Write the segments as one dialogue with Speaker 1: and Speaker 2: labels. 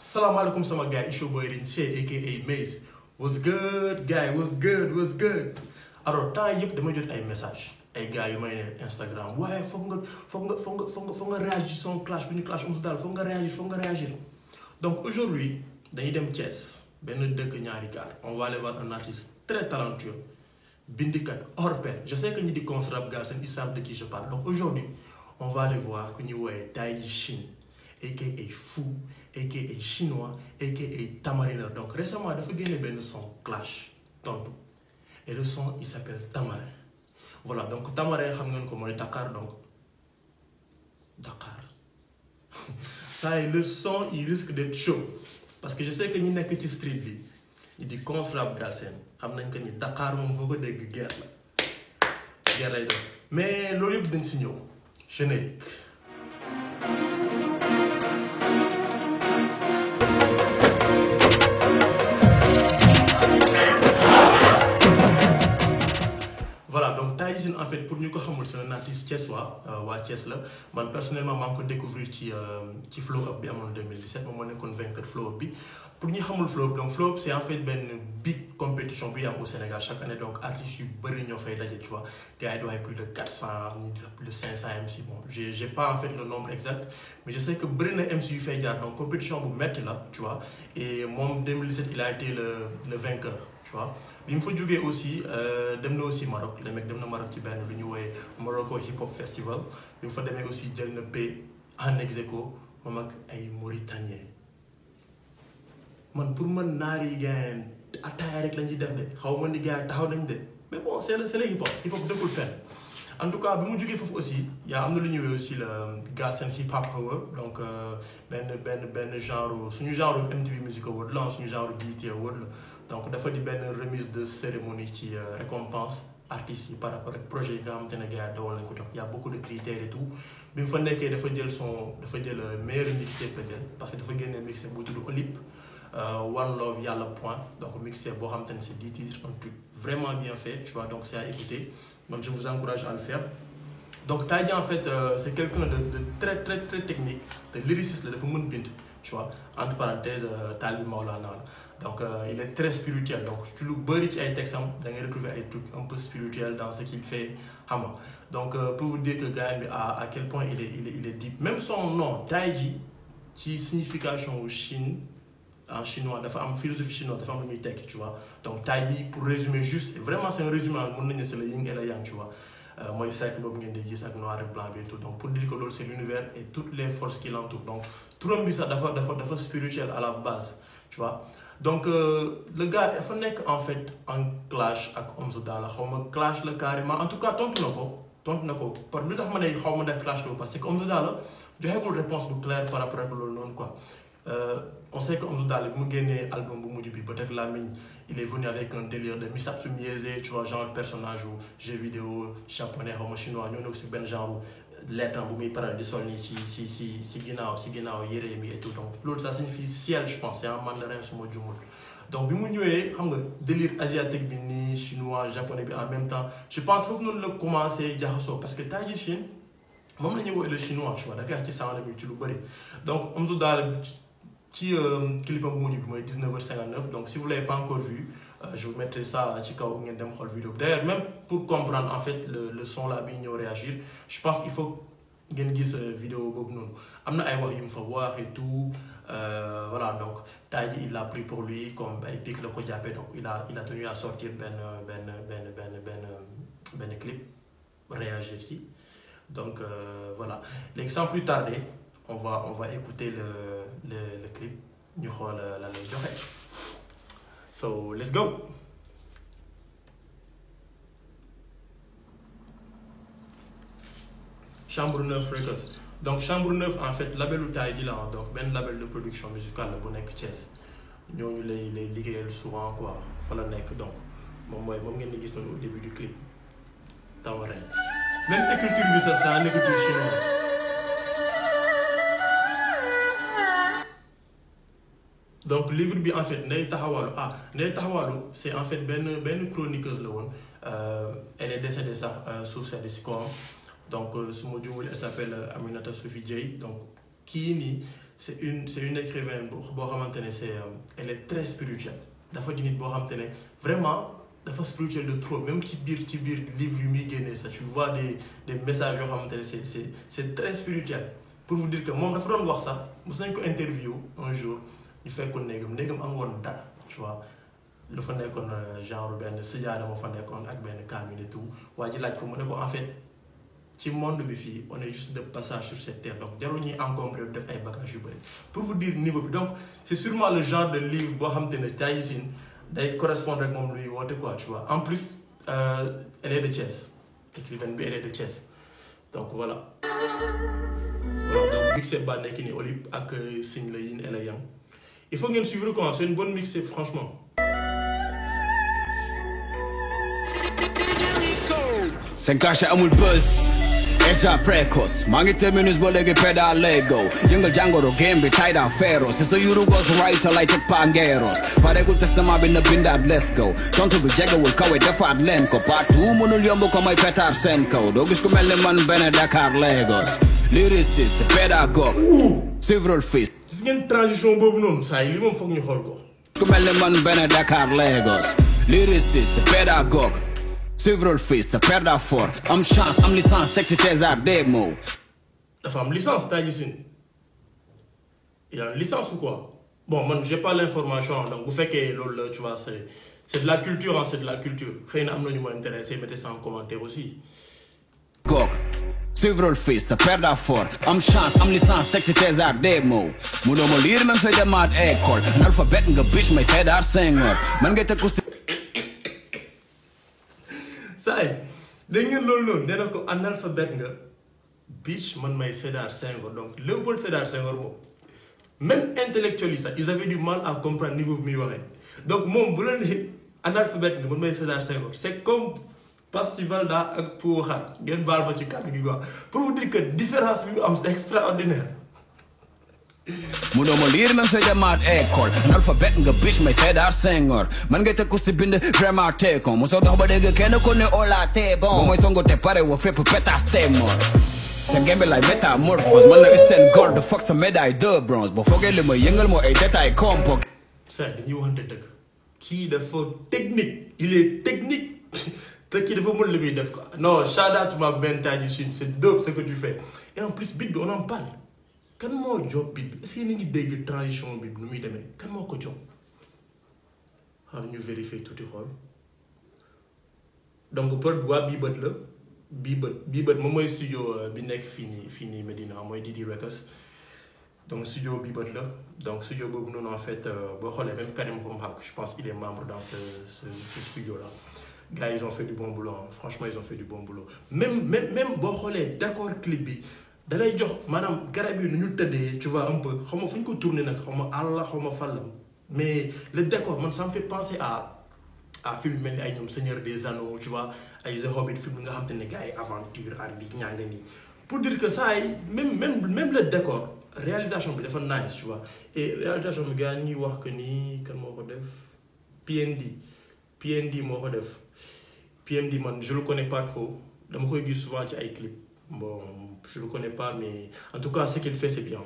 Speaker 1: Salam alaikum sama guy, it's your boy Rinse aka Maze. What's good guy, what's good. Alors temps yëpp dama jot ay message ay gars yu may ne Instagram waaye foog nga réagir son clash bu ñu clash Oumzo Dollar foog nga réagir. Donc aujourd'hui dañuy dem Thiès benn dëkk ñaari gaar on va aller voir un artiste très talentueux bindikat hors pair. Je sais que ñi di cons rap Galsen ils savent de qui je parle. Donc aujourd'hui on va aller voir ku ñuy woowee Taïji Chine aka Fou aka Chinois aka Tamarineur. Donc récemment dafa génne benn son clash tontu et le son il s'appelle Tamarin. Voilà, donc Tamarin xam ngeen ko mooy Dakar, donc Dakar. Ça et le son il risque d'être chaud parce que je sais que ñi nekk ci street bi ñi di cons rap Galsen xam nañ que ni Dakar moom boo ko dégg guerre lay doon mais loolu yëpp dañ si ñëw générique. Voilà, donc Taïji Chine en fait pour ñu ko xamul c'est un artiste thiessois waa Thiès la man personnellement maa ngi ko découvrir ci Flow Up bi amoon 2017 moom moo nekkoon vainqueur Flow Up bi. Pour ñu xamul Flow Up, donc Flow Up c'est en fait benn big compétition buy am au Sénégal chaque année, donc artistes yu bëri ñoo fay daje, tu vois gars yi doon plus de 400 plus de 500 MC. Bon j'ai pas en fait le nombre exact mais je sais que bëri na MC yu fay jaar, donc compétition bu metti la, tu vois, et moom 2017 il a été le vainqueur, tu vois. Bi mu fa jógee aussi dem na aussi Maroc, le mec dem na Maroc ci benn lu ñu woowee Morocco Hip Hop Festival. Bi mu fa demee aussi jël na paie en ex-aequo moom ak ay Mauritaniens. Man pour man naar yi gars ataaya rek la ñuy def de xaw ma ni gars taxaw nañ de mais bon c'est le hip hop dëkkul fenn. En tout cas bi mu jógee foofu aussi am na lu ñuy woowee aussi le Galsen Hip Hop Award, donc benn genre suñu genre MTV Music Award la suñu genre BET Award la. Donc dafa di benn remise de cérémonie ci récompense artistes yi par rapport ak projet yi nga xamante ne gars yi dawal nañ ko. Donc y a beaucoup de critères et tout. Bi mu fa nekkee dafa jël meilleur mixtape la jël parce que dafa génne mixtape bu tudd Olip One Love Yàlla point, donc mixtape boo xamante ne c'est 10 titres, un truc vraiment bien fait, tu vois, donc c'est à écouter. Donc je vous encourage à le faire. Donc Taïji en fait c'est quelqu'un de très technique, de lyriciste la dafa mën bind, tu vois, entre parenthèses Talib Maolana la. Donc il est très spirituel, donc tu lu bëri ci ay textes am da ngay retrouver ay trucs un peu spirituels dans ce qu'il fait, xam nga. Donc pour vous dire que gars bi à quel point il est deep. Même son nom Taïji ci signification Chine en chinois dafa am philosophie chinoise dafa am lu muy tekki, tu vois. Donc Taïji pour résumer juste, vraiment c'est un résumé mën nañu ne c'est le yin et le yang, tu vois. Mooy cercle boobu ngeen di gis ak noir et blanc bi et tout. Donc pour dire que loolu c'est l'univers et toutes les forces qui l'entourent. Donc turam bi sax dafa spirituel à la base, tu vois. Donc le gars dafa nekk en fait en clash ak Oumzo Dollar, xaw ma clash la carrément, en tout cas tontu na ko par lu tax ma ne xaw ma def clash la parce que Oumzo Dollar joxeegul réponse bu claire par rapport ak loolu noonu quoi. On sait que Oumzo Dollar bi mu génnee album bu mujj bi peut-être Lamine il est venu avec un délire de Misatsu Mieze, tu vois, genre personnage ou jeu vidéo japonais xaw ma chinois ñoo ne aussi benn genre lettre bu muy paral di sol nii si ginnaaw yére mi et tout. Donc loolu ça signifie ciel, je pense, c'est en mandarin su ma jumul. Donc bi mu ñëwee xam nga délire asiatique bi nii chinois japonais bi en même temps, je pense foofu noonu la commencé jaxasoo parce que Taïji Chine moom la ñuy woowee le chinois, tu vois, da koy wax ci sound bi ci lu bëri. Donc Oumzo Dollar ci clipam bu mujj bi mooy 19h59. Donc si vous l'avez pas encore vu, je vous mettrai ça ci kaw ngeen dem xool vidéo. D'ailleurs même pour comprendre en fait le son là bi ñëw réagir, je pense qu'il faut ngeen gis vidéo boobu noonu. Am na ay wax yu mu fa wax et tout. Voilà, donc Taïji il l'a pris pour lui comme ay pic la ko jàppee, donc il a tenu à sortir benn clip réagir ci. Donc voilà, léegi sans plus tarder on va écouter le clip ñu xool la lay joxe. So let's go. Chambre 9 Records. Donc Chambre 9 en fait labelu Taïji la, donc benn label de production musicale la bu nekk Thiès. Ñooñu lay liggéeyal souvent quoi fa la nekk. Donc moom ngeen di gis noonu au début du clip Tamarin. Même écriture bi sax c'est en écriture chinoise. Donc livre bi en fait Ndeye Taxawalu c'est en fait benn chroniqueuse la woon. Elle est décédée sax sous service si kawam. Donc su ma juumul elle s'appelle Aminata Sophie Dieye. Donc kii nii c'est une écrivaine elle est très spirituelle dafa di nit boo xamante ne vraiment dafa spirituel de trop même ci biir livre yu muy génnee ça tu vois des messages yoo xamante ne c'est très spirituel pour vous dire que moom dafa doon wax sax mos nañ ko interview un jour ñu fekkoon néegam am woon dara tu vois lu fa nekkoon genre benn sijaada moo fa nekkoon ak benn kaamil et tout waa ji laaj ko mu ne ko en fait ci monde bi fii on est juste de passage sur cette terre donc jarul ñuy encombré def ay bagages yu bëri pour vous dire niveau bi donc c'est sûrement le genre de livre boo xamante ne Taïsine day correspondre ak moom luy woote quoi tu vois en plus elle est de Thiès écrivaine bi elle est de Thiès donc voilà donc mixtape baa nekk ni Olip ak Signe la Yin et la Yang il faut ngeen suivre quoi c'est une bonne mixtape franchement.
Speaker 2: Senkaasha amul buzz Eja precoce maa ngi terminus ba léegi pedal lego yëngal jàngoro game bi tight and feroz si sa yuru goes right lay teg pangeros paregul testament bi na bindaat let's go tontu bi jegewul kawe defaat leen ko partout mënul yomb ko may pétard seen kaw doo gis ku mel ni man benn Dakar Lagos lyriciste pédagogue suivre fils
Speaker 1: gis ngeen transition boobu noonu saa yi li moom foog ñu xool ko
Speaker 2: ku mel ni man benn Dakar Lagos lyriciste pédagogue suivre le fils, père d'affaire, am chance, am licence, texte tes arts, des mots.
Speaker 1: La femme licence, Taïsine. Il a une licence ou quoi? Bon, moi, j'ai pas l'information, donc vous faites que, tu vois, c'est de la culture, hein, c'est de la culture. Rien à nous intéressé, mettez ça en commentaire aussi.
Speaker 2: Gok, suivre le fils, père d'affaire, am chance, am licence, texte tes arts, des mots. Moudo mo lire, même fait de mad école. Analphabète, nga bitch, mais c'est d'art seigneur. Man, get a coussi.
Speaker 1: Ça y est, dégg ngeen loolu noonu nee na ko analphabète nga bitch man may Sédar Senghor donc Léopold Sédar Senghor moom même intellectuels yi sax ils avaient du mal à comprendre niveau bi muy waxee donc moom bu la nee analphabète nga man may Sédar Senghor c'est comme Pastival daa ak pour waxaat ngeen baal ma ci kàddu gi quoi pour vous dire que différence bi mu am c'est extraordinaire.
Speaker 2: Mudo mo lire même fait de mad école analphabète nga bitch mais c'est d'art Senghor man ngay tekku si bind vraiment te kon mu so dox ba dégg kenn ko ne ola te bon mooy songo te pare wo fépp pétas te mort sa gembe lay métamorphose man la Usain Gold de fox sa médaille de bronze boo foogee li ma yëngal moo ay détails compo
Speaker 1: ça dañuy waxante dëgg kii dafa technique il est technique te kii dafa mën li muy def quoi non shout out to my man Taïsine c'est dope ce que tu fais et en plus beat bi on en parle kan moo job beat bi est-ce que ni ngi dégg transition bi nu muy demee kan moo ko job xaar ñu vérifier tuuti xool donc pour waa bii bët la bii bët moom mooy studio bi nekk fii nii Medina mooy Didi Records donc studio bii bët la donc studio boobu noonu en fait boo xoolee même Karim Xrum-Xax je pense qu'il est membre dans ce studio là gars ils ont fait du bon boulot hein. Franchement ils ont fait du bon boulot même boo xoolee d'accord clip bi dalay jox maanaam garab yi nu ñu tëddee tu vois un peu xaw ma fu ñu ko tourné nag xaw ma àll xaw ma fàllam mais le décor man ça me fait penser à film mel ni ay ñoom Seigneur des Anneaux tu vois ay The Hobbit film nga xam te ne gars yi aventure ar di ñaanga nii pour dire que ça yi même le décor réalisation bi dafa nice tu vois et réalisation bi gars ñuy wax que ni kan moo ko def PND moo ko def PND man je le connais pas trop dama koy gis souvent ci ay clip bon je le connais pas mais en tout cas ce qu'il fait c'est bien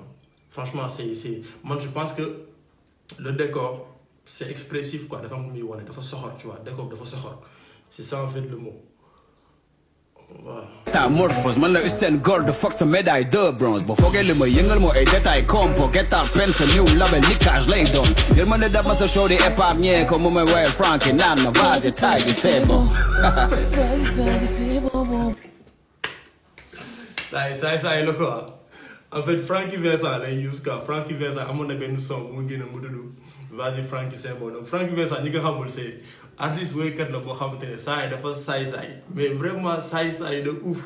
Speaker 1: franchement c'est moi je pense que le décor c'est expressif quoi dafa am muy wane dafa soxor tu vois décor dafa soxor c'est ça en fait le mot voilà.
Speaker 2: Métamorphose man la Usain Gold de fox sa médaille de bronze boo foogee li ma yëngal moo ay détails compo guitar pen sa new label niquage lay doon yéen ma ne daf ma sa show di épargner comme mu may woyal Frankie naan na vas-y taille c'est bon.
Speaker 1: ça est le quoi en fait Frankie Vincent lay use quoi Frankie Vincent amoon na benn son bu mu génne mu tudd vas-y Frankie c'est bon donc Frankie Vincent ñi nga xamul c'est artiste woykat la boo xamante ne saa yi dafa saay mais vraiment saay de ouf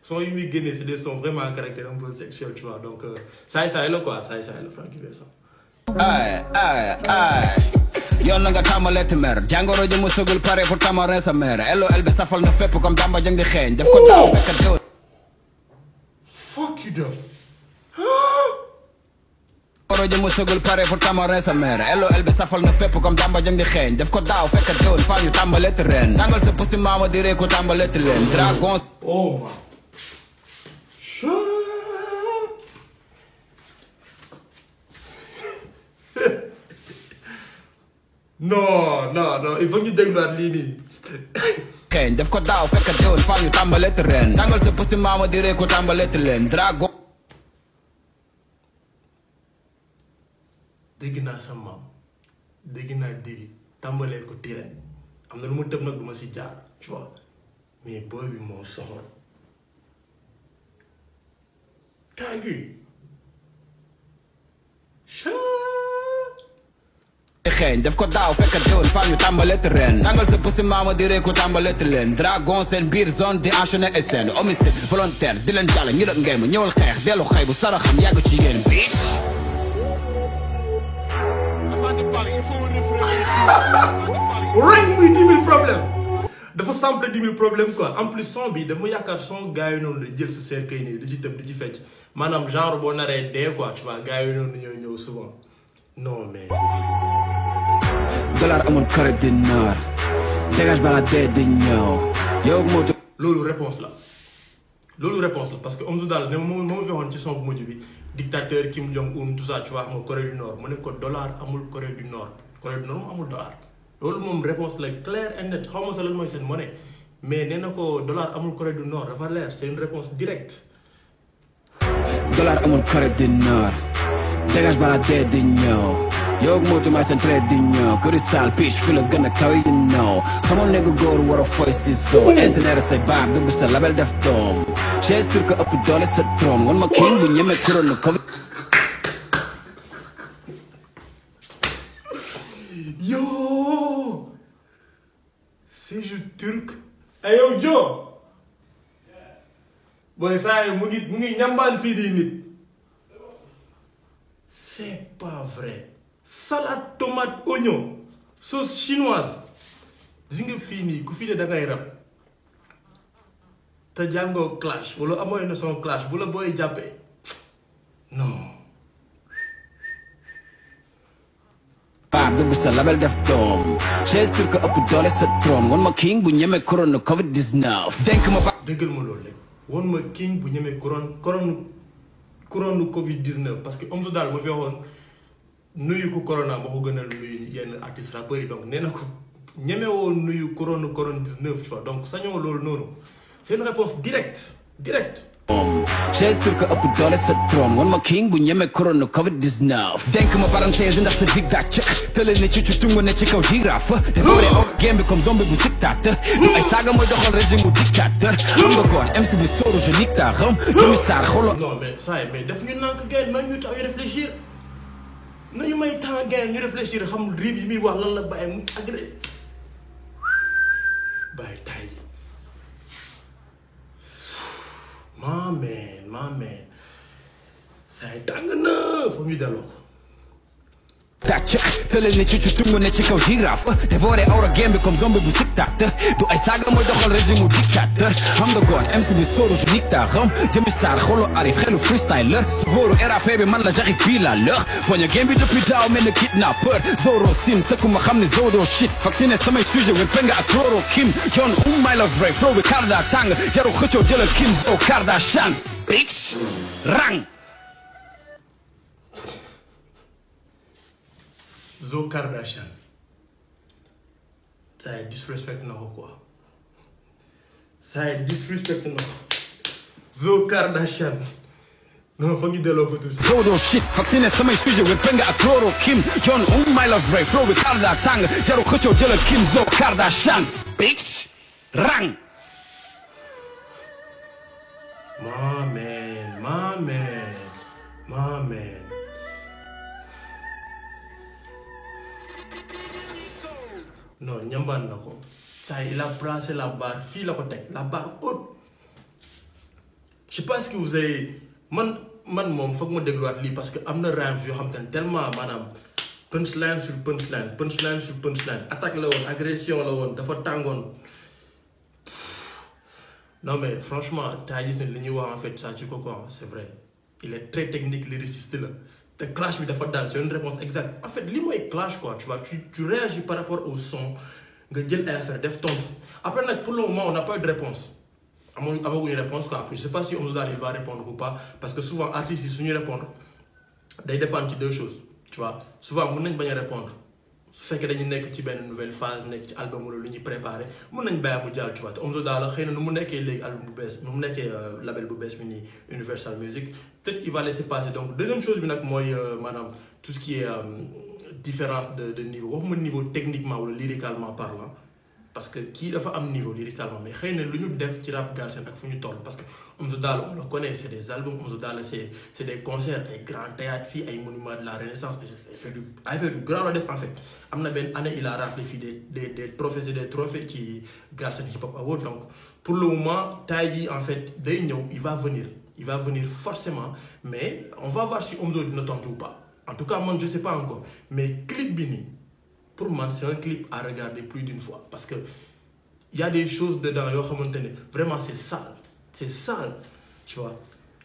Speaker 1: son yi muy génne c'est des sons vraiment à caractère un peu sexuel tu vois donc saay la quoi saay la Frankie Vincent.
Speaker 2: ay yoon na nga tàmbalee ti mer jàngoro ji mu sëgul pare pour tamarin sa mer LOL bi safal na fépp comme Bamba jëng di xeeñ def ko daaw fekkat teew.
Speaker 1: Fuck you though.
Speaker 2: jàngoro ji mu sëgul pare pour tamarin sa mer LOL bi safal na fépp comme Bamba jëng di xeeñ def ko daaw fekkat teewul faa ñu tàmbalee ti ren tàngal sa pusi maama di ree ko tàmbalee ti leen dragon.
Speaker 1: Oh my. non il faut ñu dégluwaat lii nii.
Speaker 2: xeeñ def ko daaw fekk déwén faa ñu tàmbaleeti ren tàngal sa pusi maama di ree ko tàmbaleeti leen dragon
Speaker 1: dégg naa sa maam dégg naa dégg tàmbalee ko tiren am na lu ma tëb nag du ma si jaar tu vois mais booy bi moo soxla taay gi
Speaker 2: xeeñ def ko daaw fekk déwén faa ñu tàmbaleeti ren tàngal sa pusi maama di ree ko tàmbaleeti leen dragon seen biir zone di enchaîner et seen homicide volontaire di leen jàll ñu la ngay ma ñëwal xeex dellu xëy bu saraxam yàgg ci yéen bitch
Speaker 1: ren muy 10 000 problème dafa sample 10 000 problème quoi en plus son bi dafa yaakaar son gars yi noonu la jël sa cercueil nii di ci tëb di ci fecc maanaam genre boo naree dee quoi tu vois gars yi noonu ñooy ñëw souvent non mais.
Speaker 2: dollar amul kore di noor dégage bala dee di ñëw yow moto.
Speaker 1: loolu réponse la parce que Omzo Dollar ne moom fi waxoon ci son bu mujj bi dictateur Kim Jong-un tout ça tu vois xam nga Corée du Nord mu ne ko dollar amul Corée du Nord moom amul dollar. loolu moom réponse la claire et nette xaw ma sa lan mooy seen monnaie mais nee na ko dollar amul Corée du Nord dafa leer c'est une réponse directe.
Speaker 2: dollar amul Corée du Nord dégage bala dee di ñëw yow moto may seen trait di ñëw këri sal pitch fi la gën a kaw you know xamoon ne góor war a foy si zoo insénère say baab dugg sa label def doom j'espère que ëpp doole sa trom wan ma king bu ñeme couronne covid
Speaker 1: yo c'est ju turc ay yow jo booy saa yi mu ngi ñambaan fii di nit c'est pas vrai salade tomate oignon sauce chinoise gis nga fii nii ku fii de dangay rab te jàngoo clash wala amoo na son clash bu la booy jàppee non
Speaker 2: baab dugg sa label def doom j'espère que ëpp doole sa trom wan ma king bu ñeme couronne covid 19 denk ma ba
Speaker 1: dëggal ma loolu rek wan ma king bu ñeme couronne covid 19 parce que Omzo Dollar ma fi waxoon nuyu ko corona ba ko gënal nuyu yenn artistes rappeurs yi donc nee na ko ñeme woon nuyu couronne 19 tu vois donc sañoo loolu noonu c'est une réponse directe
Speaker 2: j'espère que ëpp doole sa trom wan ma king bu ñeme couronne covid 19 denk ma parenthèse ndax sa dig dak cëk tële ne ci tungu ne ci kaw girafe te boole o game bi comme zombie bu dictateur du ay saaga mooy doxal régime bu dictateur xam nga koon MC bi sóoru je nique ta ram jëmi star xolo
Speaker 1: non mais ça mais def ñu nànk gain man ñu tax yu réfléchir nañu may temps gain ñu réfléchir xam rib yi muy wax lan la bàyyi mu agressé bàyyi tay ma man say tàng na foog ñu delloo ko
Speaker 2: tak cëk tële ne ci tungu ne ci kaw girafe dévoré aura game bi comme zombie bu dictateur du ay saaga mooy doxal régime bu dictateur xam nga goon MC bi sóoru je nique ta ram jëmi star xolo arif xelu freestyle la vooru RAP bi man la jaxi fii la lër poña game bi depuis daaw mel ne kidnappeur zoro sim tëkku ma xam ne zodo shit vacciné samay sujet wet penga ak chloroquine yoon my love ray flow bi karda tàng jaru xëccoo jëlal kim zo Kardashian bitch rang
Speaker 1: Zo Kardashian ça y disrespect na ko quoi ça y disrespect na ko Zo Kardashian non foog ñu delloo ko tuuti.
Speaker 2: zodo shit vacciné samay sujet wet penga ak chloroquine yoon my love ray flow bi karda tàng jaru xëccoo jëlal kim zo Kardashian bitch rang
Speaker 1: my man non ñambaan na ko ça il a placé la barre fii la ko teg la barre haute je sais pas ce que vous avez man moom foog ma dégluwaat lii parce que am na rhymes yoo xam te ne tellement maanaam punchline sur punchline attaque la woon agression la woon dafa tàngoon non mais franchement taa gis ne li ñuy wax en fait ça ci ko quoi c'est vrai il est très technique lyriciste la te clash bi dafa daal c'est une réponse exacte en fait li mooy clash quoi tu vois tu réagis par rapport au son nga jël ay affaire def tontu après nag pour le moment on n'a pas eu de réponse amaguñu réponse quoi après je sais pas si Omzo Dollar il va répondre ou pas parce que souvent artistes yi suñuy répondre day dépendre ci deux choses tu vois souvent mën nañ bañ a répondre su fekkee dañu nekk ci benn nouvelle phase nekk ci album wala lu ñuy préparé mën nañ bàyyi mu jàll tu vois te Omzo Dollar xëy na nu mu nekkee léegi album bu bees nu mu nekkee label bu bees bi nii Universal Music peut-être il va laisser passer donc deuxième chose bi nag mooy maanaam tout ce qui est différence de niveau waxuma niveau techniquement wala lyricalement parlant parce que kii dafa am niveau lyricalement mais xëy na lu ñu def ci rap Galsen ak fu ñu toll parce que Omzo Dollar on le connaît c'est des albums Omzo Dollar c'est des concerts ay grands théâtres fii ay monuments de la Renaissance ay fait du grand la def en fait am na benn année il a raflé fii des trophées c'est des trophées ci Galsen Hip Hop Award donc pour le moment tay jii en fait day ñëw il va venir forcément mais on va voir si Omzo dina tontu ou pas en tout cas man je sais pas encore mais clip bi nii pour moi c'est un clip à regarder plus d'une fois parce que il y a des choses dedans yoo xamante ne vraiment c'est sale tu vois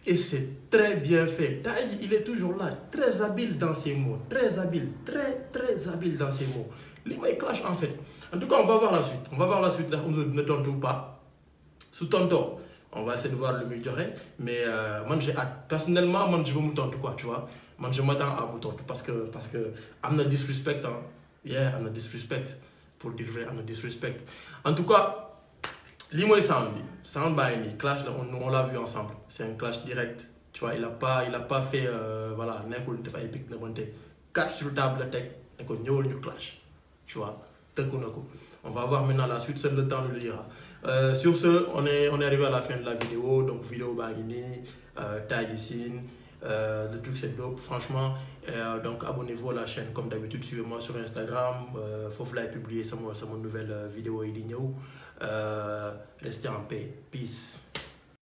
Speaker 1: et c'est très bien fait Taï il est toujours là très habile dans ses mots très habile dans ses mots li may clash en fait en tout cas on va voir la suite ndax Omzo dina tontu ou pas su tontoo on va essayer de voir lu muy joxe mais man j'ai hâte personnellement man je veux mu tontu quoi tu vois man je m'attends à mu tontu parce que am na disrespect yeah am na disrespect pour dire vrai am na disrespect en tout cas lii mooy sound baa ngi nii clash la on l'a vu ensemble c'est un clash direct tu vois il a pas fait voilà nekkul def ay pic na bonte 4 sur table la teg ne ko ñëwal ñu clash tu vois tëkku na ko on va voir maintenant la suite seul le temps nous le dira sur ce on est arrivé à la fin de la vidéo donc vidéo baa ngi nii Taï Scene le truc c'est dope franchement donc abonnez-vous à la chaîne comme d'habitude suivez-moi sur Instagram foofu laay publier sama nouvelle vidéo yi di ñëw restez en paix peace